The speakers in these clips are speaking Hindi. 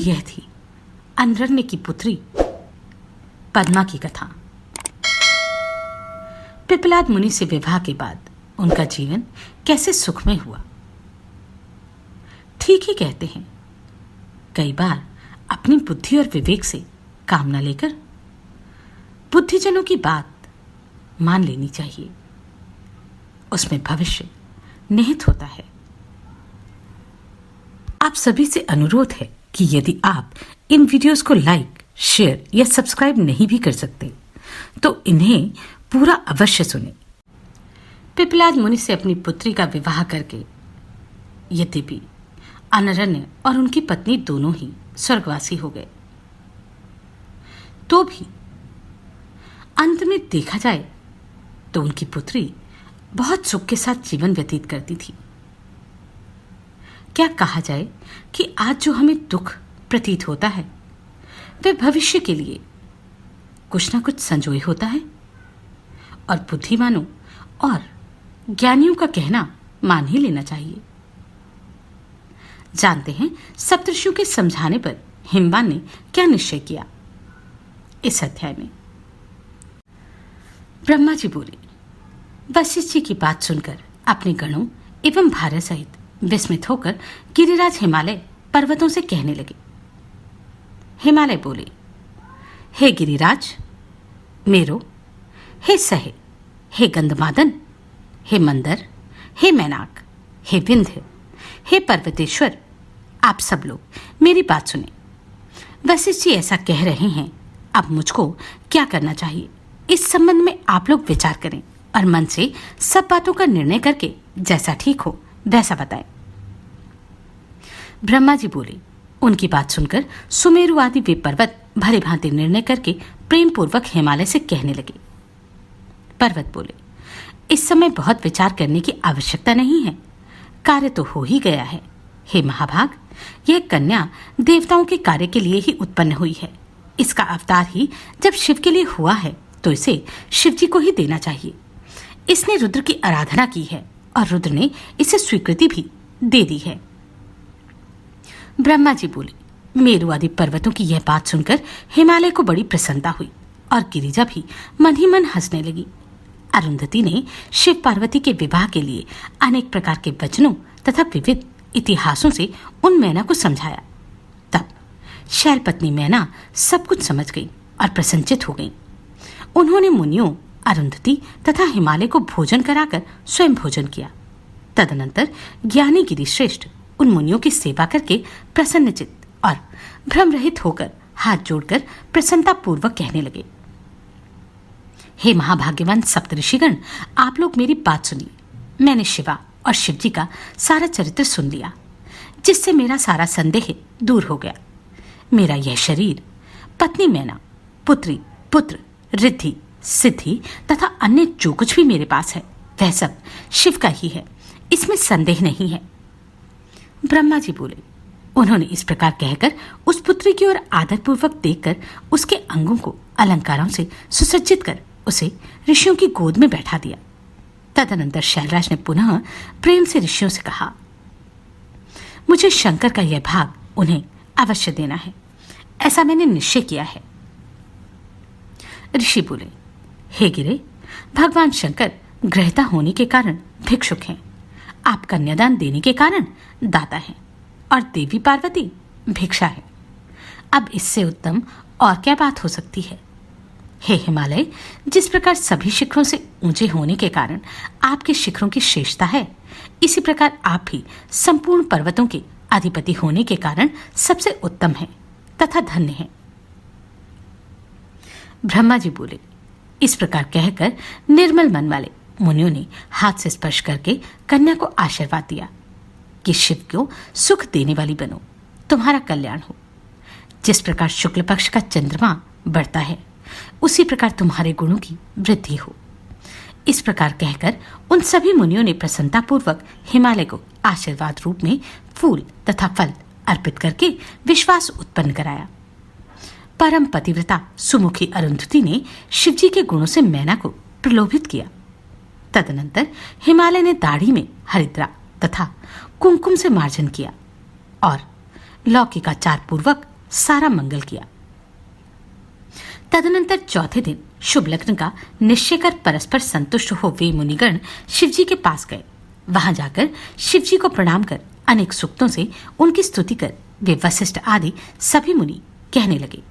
यह थी अनरण्य की पुत्री पद्मा की कथा। पिपलाद मुनि से विवाह के बाद उनका जीवन कैसे सुखमय हुआ। ठीक ही कहते हैं, कई बार अपनी बुद्धि और विवेक से काम न लेकर बुद्धिजनों की बात मान लेनी चाहिए, उसमें भविष्य निहित होता है। आप सभी से अनुरोध है कि यदि आप इन वीडियोस को लाइक, शेयर या सब्सक्राइब नहीं भी कर सकते तो इन्हें पूरा अवश्य सुनें। पिपलाद मुनि से अपनी पुत्री का विवाह करके यद्यपि अनरण्य और उनकी पत्नी दोनों ही स्वर्गवासी हो गए, तो भी अंत में देखा जाए तो उनकी पुत्री बहुत सुख के साथ जीवन व्यतीत करती थी। क्या कहा जाए कि आज जो हमें दुख प्रतीत होता है वह भविष्य के लिए कुछ ना कुछ संजोए होता है, और बुद्धिमानों और ज्ञानियों का कहना मान ही लेना चाहिए। जानते हैं सप्तर्षियों के समझाने पर हिमवान ने क्या निश्चय किया। इस अध्याय में ब्रह्मा जी बोले, वशिष्ठ जी की बात सुनकर अपने गणों एवं भार्या सहित विस्मित होकर गिरिराज हिमालय पर्वतों से कहने लगे। हिमालय बोले, हे गिरिराज मेरो, हे सहे, हे गंधमादन, हे मंदर, हे मैनाक, हे विंध्य, हे पर्वतेश्वर, आप सब लोग मेरी बात सुने। वशिष्ठ जी ऐसा कह रहे हैं, अब मुझको क्या करना चाहिए इस संबंध में आप लोग विचार करें और मन से सब बातों का निर्णय करके जैसा ठीक हो वैसा बताएं। ब्रह्मा जी बोले, उनकी बात सुनकर सुमेरु आदि वे पर्वत भले भांति निर्णय करके प्रेम पूर्वक हिमालय से कहने लगे। पर्वत बोले, इस समय बहुत विचार करने की आवश्यकता नहीं है, कार्य तो हो ही गया है। हे महाभाग, यह कन्या देवताओं के कार्य के लिए ही उत्पन्न हुई है। इसका अवतार ही जब शिव के लिए हुआ है तो इसे शिव जी को ही देना चाहिए। इसने रुद्र की आराधना की है और रुद्र ने इसे स्वीकृति भी दे दी है। ब्रह्मा जी बोले, मेरु आदि पर्वतों की यह बात सुनकर हिमालय को बड़ी प्रसन्नता हुई और गिरिजा भी मन ही मन हंसने लगी। अरुंधति ने शिव पार्वती के विवाह के लिए अनेक प्रकार के वचनों तथा विविध इतिहासों से उन मैना को समझाया। तब शैलपत्नी मैना सब कुछ समझ गई और प्रसन्नचित हो गई। उन्होंने मुनियों, अरुंधति तथा हिमालय को भोजन कराकर स्वयं भोजन किया। तदनंतर ज्ञानी गिरिश्रेष्ठ उन मुनियों की सेवा करके प्रसन्नचित और भ्रम रहित होकर हाथ जोड़कर प्रसन्नता पूर्वक कहने लगे, हे महाभाग्यवान सप्तऋषिगण, आप लोग मेरी बात सुनिए। मैंने शिवा और शिव जी का सारा चरित्र सुन लिया, जिससे मेरा सारा संदेह दूर हो गया। मेरा यह शरीर पत्नी मैना, पुत्री, पुत्र, रिद्धि, सिद्धि तथा अन्य जो कुछ भी मेरे पास है वह सब शिव का ही है, इसमें संदेह नहीं है। ब्रह्मा जी बोले, उन्होंने इस प्रकार कहकर उस पुत्री की ओर आदरपूर्वक देखकर उसके अंगों को अलंकारों से सुसज्जित कर उसे ऋषियों की गोद में बैठा दिया। तदनंतर शैलराज ने पुनः प्रेम से ऋषियों से कहा, मुझे शंकर का यह भाग उन्हें अवश्य देना है, ऐसा मैंने निश्चय किया है। ऋषि बोले, हे गिरे, भगवान शंकर ग्रहता होने के कारण भिक्षुक हैं, आप कन्यादान देने के कारण दाता हैं और देवी पार्वती भिक्षा है। अब इससे उत्तम और क्या बात हो सकती है। हे हिमालय, जिस प्रकार सभी शिखरों से ऊंचे होने के कारण आपके शिखरों की श्रेष्ठता है, इसी प्रकार आप भी संपूर्ण पर्वतों के अधिपति होने के कारण सबसे उत्तम हैं तथा धन्य हैं। ब्रह्मा जी बोले, इस प्रकार कहकर निर्मल मन वाले मुनियों ने हाथ से स्पर्श करके कन्या को आशीर्वाद दिया कि शिव को सुख देने वाली बनो, तुम्हारा कल्याण हो। जिस प्रकार शुक्ल पक्ष का चंद्रमा बढ़ता है उसी प्रकार तुम्हारे गुणों की वृद्धि हो। इस प्रकार कहकर उन सभी मुनियों ने प्रसन्नतापूर्वक हिमालय को आशीर्वाद रूप में फूल तथा फल अर्पित करके विश्वास उत्पन्न कराया। परम पतिव्रता सुमुखी अरुंधति ने शिवजी के गुणों से मैना को प्रलोभित किया। तदनंतर हिमालय ने दाढ़ी में हरिद्रा तथा कुमकुम से मार्जन किया और लौकिकाचार पूर्वक सारा मंगल किया। तदनंतर चौथे दिन शुभ लग्न का निश्चय कर परस्पर संतुष्ट हो वे मुनिगण शिवजी के पास गए। वहां जाकर शिवजी को प्रणाम कर अनेक सूक्तों से उनकी स्तुति कर वे वशिष्ठ आदि सभी मुनि कहने लगे।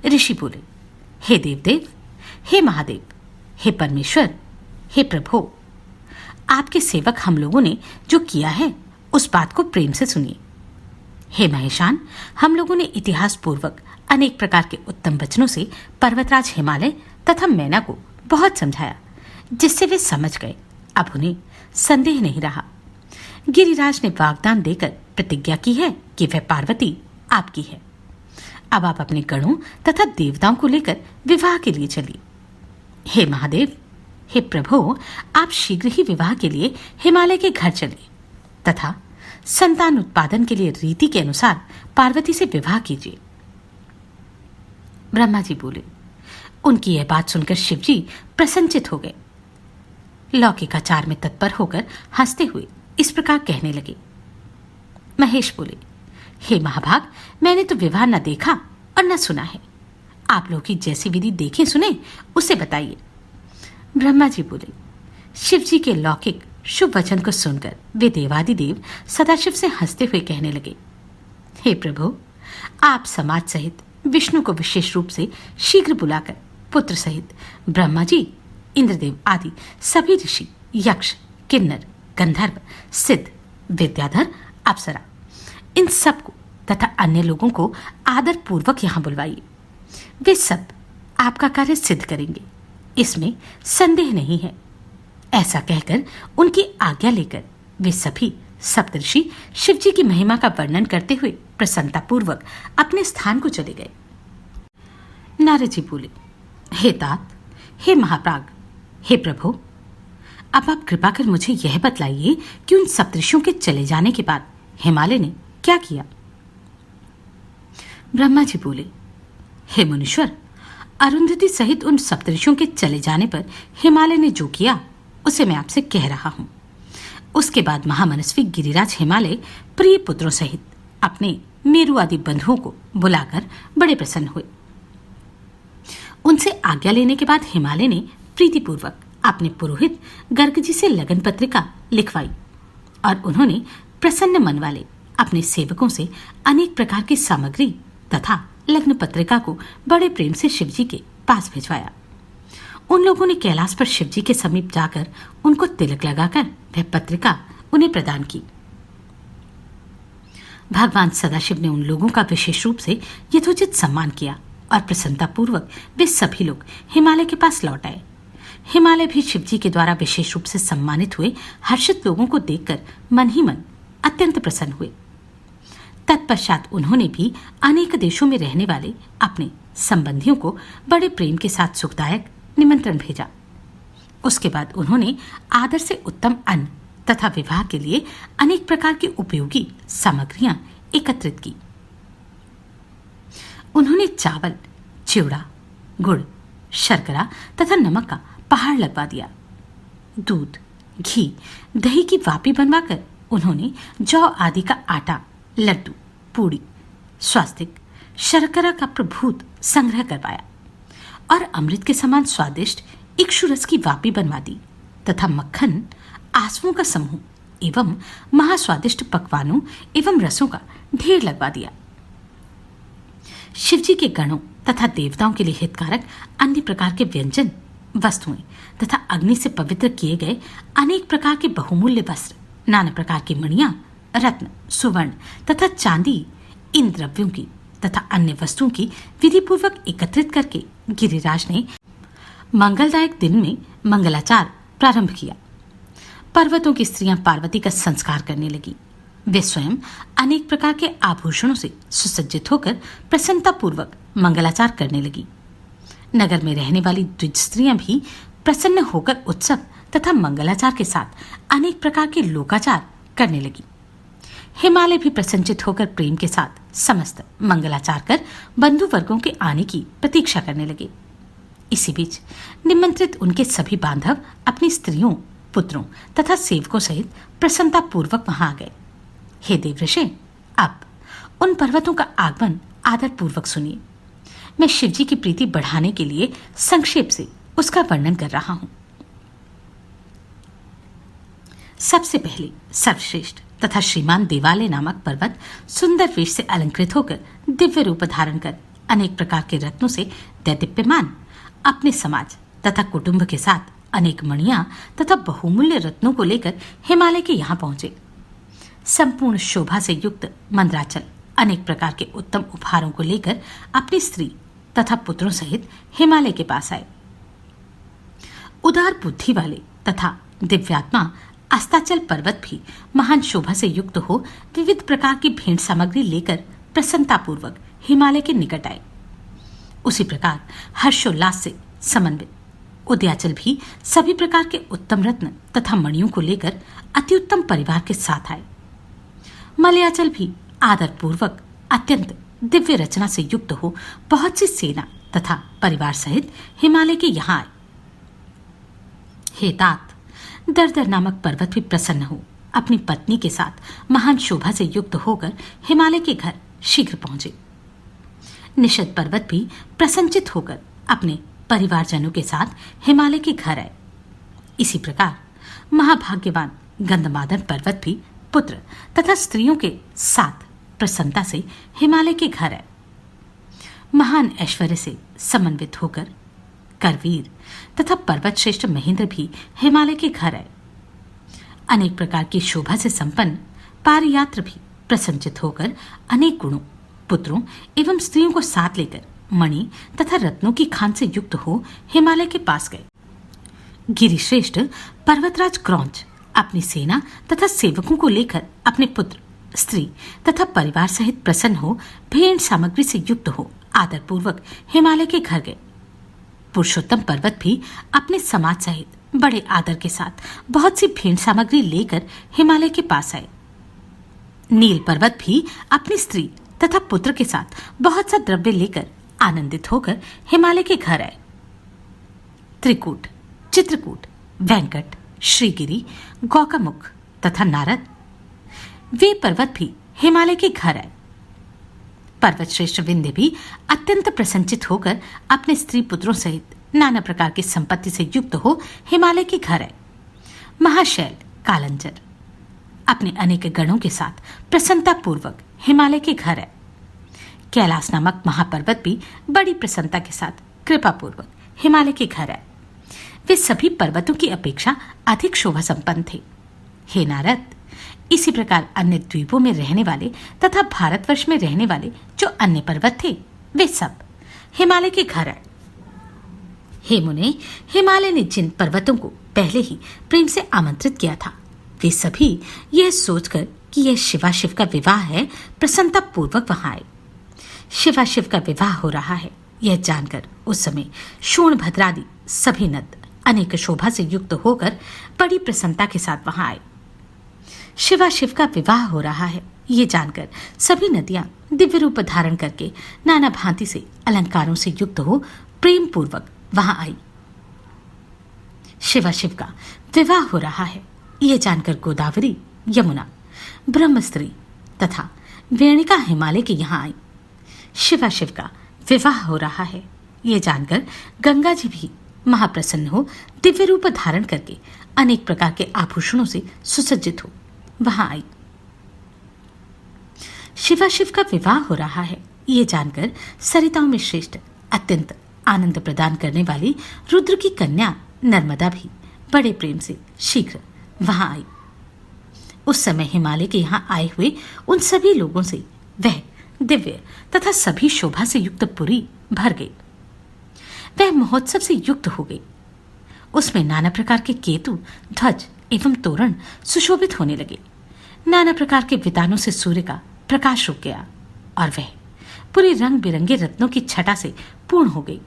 ऋषि बोले, हे देवदेव, हे महादेव, हे परमेश्वर, हे प्रभु, आपके सेवक हम लोगों ने जो किया है उस बात को प्रेम से सुनिए। हे महेशान, हम लोगों ने इतिहास पूर्वक अनेक प्रकार के उत्तम वचनों से पर्वतराज हिमालय तथा मैना को बहुत समझाया, जिससे वे समझ गए। अब उन्हें संदेह नहीं रहा। गिरिराज ने वाग्दान देकर प्रतिज्ञा की है कि वह पार्वती आपकी है। अब आप अपने गणों तथा देवताओं को लेकर विवाह के लिए चलिए। हे महादेव, हे प्रभु, आप शीघ्र ही विवाह के लिए हिमालय के घर चलिए तथा संतान उत्पादन के लिए रीति के अनुसार पार्वती से विवाह कीजिए। ब्रह्मा जी बोले। उनकी यह बात सुनकर शिवजी प्रसन्नचित हो गए। लौकिकाचार में तत्पर होकर हंसते हुए इस प्रकार कहने लगे। महेश बोले, हे महाभाग, मैंने तो विवाह न देखा और न सुना है। आप लोग की जैसी विधि देखे सुने उसे बताइए। ब्रह्मा जी बोले। शिवजी के लौकिक शुभ वचन को सुनकर वे देवादिदेव सदाशिव से हंसते हुए कहने लगे, हे प्रभु, आप समाज सहित विष्णु को विशेष रूप से शीघ्र बुलाकर पुत्र सहित ब्रह्मा जी, इंद्रदेव आदि सभी ऋषि, यक्ष, किन्नर, गंधर्व, सिद्ध, विद्याधर, अप्सरा, इन सबको तथा अन्य लोगों को आदर पूर्वक यहां बुलवाइए। वे सब आपका कार्य सिद्ध करेंगे, इसमें संदेह नहीं है। ऐसा कहकर उनकी आज्ञा लेकर वे सभी सप्तऋषि शिवजी की महिमा का वर्णन करते हुए प्रसन्नतापूर्वक अपने स्थान को चले गए। नारद जी बोले, हे तात, हे महाप्राग, हे प्रभु, अब आप कृपा कर मुझे यह बतलाइए कि उन सप्तऋषियों के चले जाने के बाद हिमालय ने क्या किया। ब्रह्मा जी बोले, हे मुनीश्वर, अरुंधति सहित उन सप्तऋषियों के चले जाने पर हिमालय ने जो किया उसे मैं आपसे कह रहा हूं। उसके बाद महामनस्वी गिरिराज हिमालय प्रिय पुत्रों सहित अपने मेरु आदि बंधुओं को बुलाकर बड़े प्रसन्न हुए। उनसे आज्ञा लेने के बाद हिमालय ने प्रीतिपूर्वक अपने पुरोहित गर्ग जी से लगन पत्रिका लिखवाई और उन्होंने प्रसन्न मन वाले अपने सेवकों से अनेक प्रकार की सामग्री तथा लग्न पत्रिका को बड़े प्रेम से शिवजी के पास भिजवाया। उन लोगों ने कैलाश पर शिवजी के समीप जाकर उनको तिलक लगाकर वह पत्रिका उन्हें प्रदान की। भगवान सदाशिव ने उन लोगों का विशेष रूप से यथोचित सम्मान किया और प्रसन्नतापूर्वक वे सभी लोग हिमालय के पास लौट आए। हिमालय भी शिवजी के द्वारा विशेष रूप से सम्मानित हुए हर्षित लोगों को देखकर मन ही मन अत्यंत प्रसन्न हुए। तत्पश्चात उन्होंने भी अनेक देशों में रहने वाले अपने संबंधियों को बड़े प्रेम के साथ सुखदायक निमंत्रण भेजा। उसके बाद उन्होंने आदर से उत्तम अन्न तथा विवाह के लिए अनेक प्रकार की उपयोगी सामग्रियां एकत्रित की। उन्होंने चावल, चिवड़ा, गुड़, शर्करा तथा नमक का पहाड़ लगवा दिया। दूध, घी, दही की वापी बनवाकर उन्होंने जौ आदि का आटा, लड्डू, पूड़ी, स्वास्तिक, शर्करा का प्रभूत संग्रह करवाया और अमृत के समान स्वादिष्ट इक्षुरस की वापी बनवा दी तथा मक्खन, आंसुओं का समूह एवं महास्वादिष्ट पकवानों एवं रसों का ढेर लगवा दिया। शिवजी के गणों तथा देवताओं के लिए हितकारक अन्य प्रकार के व्यंजन, वस्तुएं तथा अग्नि से पवित्र किए गए अनेक प्रकार के बहुमूल्य वस्त्र, नाना प्रकार की मणियां, रत्न, सुवर्ण तथा चांदी, इन द्रव्यों की तथा अन्य वस्तुओं की विधि पूर्वक एकत्रित करके गिरिराज ने मंगलदायक दिन में मंगलाचार प्रारंभ किया। पर्वतों की स्त्रियां पार्वती का संस्कार करने लगी। वे स्वयं अनेक प्रकार के आभूषणों से सुसज्जित होकर प्रसन्नतापूर्वक मंगलाचार करने लगी। नगर में रहने वाली द्विज स्त्रियां भी प्रसन्न होकर उत्सव तथा मंगलाचार के साथ अनेक प्रकार के लोकाचार करने लगी। हिमालय भी प्रसन्नचित होकर प्रेम के साथ समस्त मंगलाचार कर बंधु वर्गों के आने की प्रतीक्षा करने लगे। इसी बीच निमंत्रित उनके सभी बांधव अपनी स्त्रियों, पुत्रों तथा सेवकों सहित प्रसन्नतापूर्वक वहां आ गए। हे देवऋषि, अब उन पर्वतों का आगमन आदर पूर्वक सुनिए। मैं शिवजी की प्रीति बढ़ाने के लिए संक्षेप से उसका वर्णन कर रहा हूं। सबसे पहले सर्वश्रेष्ठ तथा श्रीमान देवालय नामक पर्वत सुंदर वेश से अलंकृत होकर दिव्य रूप धारण कर अनेक प्रकार के रत्नों से दैदीप्यमान अपने समाज तथा कुटुंब के साथ अनेक मणियां तथा बहुमूल्य रत्नों को लेकर हिमालय के यहाँ पहुंचे। संपूर्ण शोभा से युक्त मंदराचल अनेक प्रकार के उत्तम उपहारों को लेकर अपनी स्त्री तथा पुत्रों सहित हिमालय के पास आए। उदार बुद्धि वाले तथा दिव्यात्मा अस्ताचल पर्वत भी महान शोभा से युक्त हो विविध प्रकार की भेंट सामग्री लेकर प्रसन्नतापूर्वक हिमालय के निकट आए। उसी प्रकार हर्षोल्लास से समन्वित उदयाचल भी सभी प्रकार के उत्तम रत्न तथा मणियों को लेकर अति उत्तम परिवार के साथ आए। मलयाचल भी आदर पूर्वक अत्यंत दिव्य रचना से युक्त हो बहुत सी सेना तथा परिवार सहित हिमालय के यहाँ आए। हे तात, दरदर नामक पर्वत भी प्रसन्न हो अपनी पत्नी के साथ महान शोभा से युक्त होकर हिमालय के घर शीघ्र पहुंचे। निषद पर्वत भी प्रसन्नचित होकर अपने परिवारजनों के साथ हिमालय के घर आए। इसी प्रकार महाभाग्यवान गंधमादन पर्वत भी पुत्र तथा स्त्रियों के साथ प्रसन्नता से हिमालय के घर आए। महान ऐश्वर्य से समन्वित होकर करवीर तथा पर्वत श्रेष्ठ महेंद्र भी हिमालय के घर आए। अनेक प्रकार की शोभा से संपन्न पारियात्र भी प्रसन्नचित होकर अनेक गुणों पुत्रों एवं स्त्रियों को साथ लेकर मणि तथा रत्नों की खान से युक्त हो हिमालय के पास गए। गिरिश्रेष्ठ पर्वतराज क्रौंच अपनी सेना तथा सेवकों को लेकर अपने पुत्र स्त्री तथा परिवार सहित प्रसन्न हो भेंट सामग्री से युक्त हो आदर पूर्वक हिमालय के घर गए। पुरुषोत्तम पर्वत भी अपने समाज सहित बड़े आदर के साथ बहुत सी भेंट सामग्री लेकर हिमालय के पास आए। नील पर्वत भी अपनी स्त्री तथा पुत्र के साथ बहुत सा द्रव्य लेकर आनंदित होकर हिमालय के घर आए। त्रिकूट, चित्रकूट, वेंकट, श्रीगिरी, गौकामुख तथा नारद वे पर्वत भी हिमालय के घर आए। पर्वत श्रेष्ठ विंध्य भी अत्यंत प्रसन्नचित होकर अपने स्त्री पुत्रों सहित नाना प्रकार की संपत्ति से युक्त हो हिमालय के घर आए। महाशैल कालंजर अपने अनेक गणों के साथ प्रसन्नता पूर्वक हिमालय के घर आए। कैलाश नामक महापर्वत भी बड़ी प्रसन्नता के साथ कृपा पूर्वक हिमालय के घर आए। वे सभी पर्वतों की अपेक्षा अधिक शोभा संपन्न थे। हे नारद, इसी प्रकार अन्य द्वीपों में रहने वाले तथा भारतवर्ष में रहने वाले जो अन्य पर्वत थे वे सब हिमालय के घर आए। हे मुने, हिमालय ने जिन पर्वतों को पहले ही प्रेम से आमंत्रित किया था वे सभी यह सोचकर कि यह शिवाशिव का विवाह है प्रसन्नता पूर्वक वहां आए। शिवाशिव का विवाह हो रहा है यह जानकर उस समय शोणभद्रादि सभी नद अनेक शोभा से युक्त होकर बड़ी प्रसन्नता के साथ वहां आए। शिवाशिव का विवाह हो रहा है ये जानकर सभी नदियां दिव्य रूप धारण करके नाना भांति से अलंकारों से युक्त हो प्रेम पूर्वक वहां आई। शिवाशिव का विवाह हो रहा है ये जानकर गोदावरी, यमुना, ब्रह्मस्त्री तथा वेणिका हिमालय के यहाँ आई। शिवाशिव का विवाह हो रहा है ये जानकर गंगा जी भी महाप्रसन्न हो दिव्य रूप धारण करके अनेक प्रकार के आभूषणों से सुसज्जित हो वहां आई। शिवाशिव का विवाह हो रहा है ये जानकर सरिताओं में श्रेष्ठ अत्यंत आनंद प्रदान करने वाली रुद्र की कन्या नर्मदा भी बड़े प्रेम से शीघ्र वहां आई। उस समय हिमालय के यहाँ आए हुए उन सभी लोगों से वह दिव्य तथा सभी शोभा से युक्त पुरी भर गई। वह महोत्सव से युक्त हो गई। उसमें नाना प्रकार के केतु, ध्वज एवं तोरण सुशोभित होने लगे। नाना प्रकार के वितानों से सूर्य का प्रकाश रुक गया और वह पूरे रंग बिरंगे रत्नों की छटा से पूर्ण हो गई।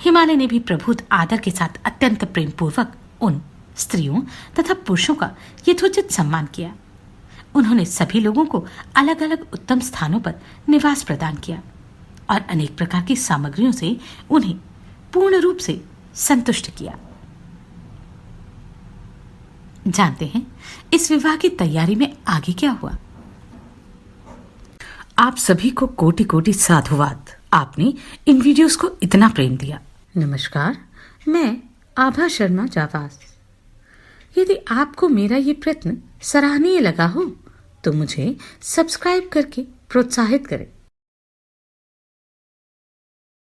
हिमालय ने भी प्रभुत आदर के साथ अत्यंत प्रेम पूर्वक उन स्त्रियों तथा पुरुषों का यथोचित सम्मान किया। उन्होंने सभी लोगों को अलग अलग उत्तम स्थानों पर निवास प्रदान किया और अनेक प्रकार की सामग्रियों से उन्हें पूर्ण रूप से संतुष्ट किया। जानते हैं इस विवाह की तैयारी में आगे क्या हुआ। आप सभी को कोटि कोटि साधुवाद। आपने इन वीडियोस को इतना प्रेम दिया। नमस्कार, मैं आभा शर्मा जावास। यदि आपको मेरा ये प्रयत्न सराहनीय लगा हो तो मुझे सब्सक्राइब करके प्रोत्साहित करें।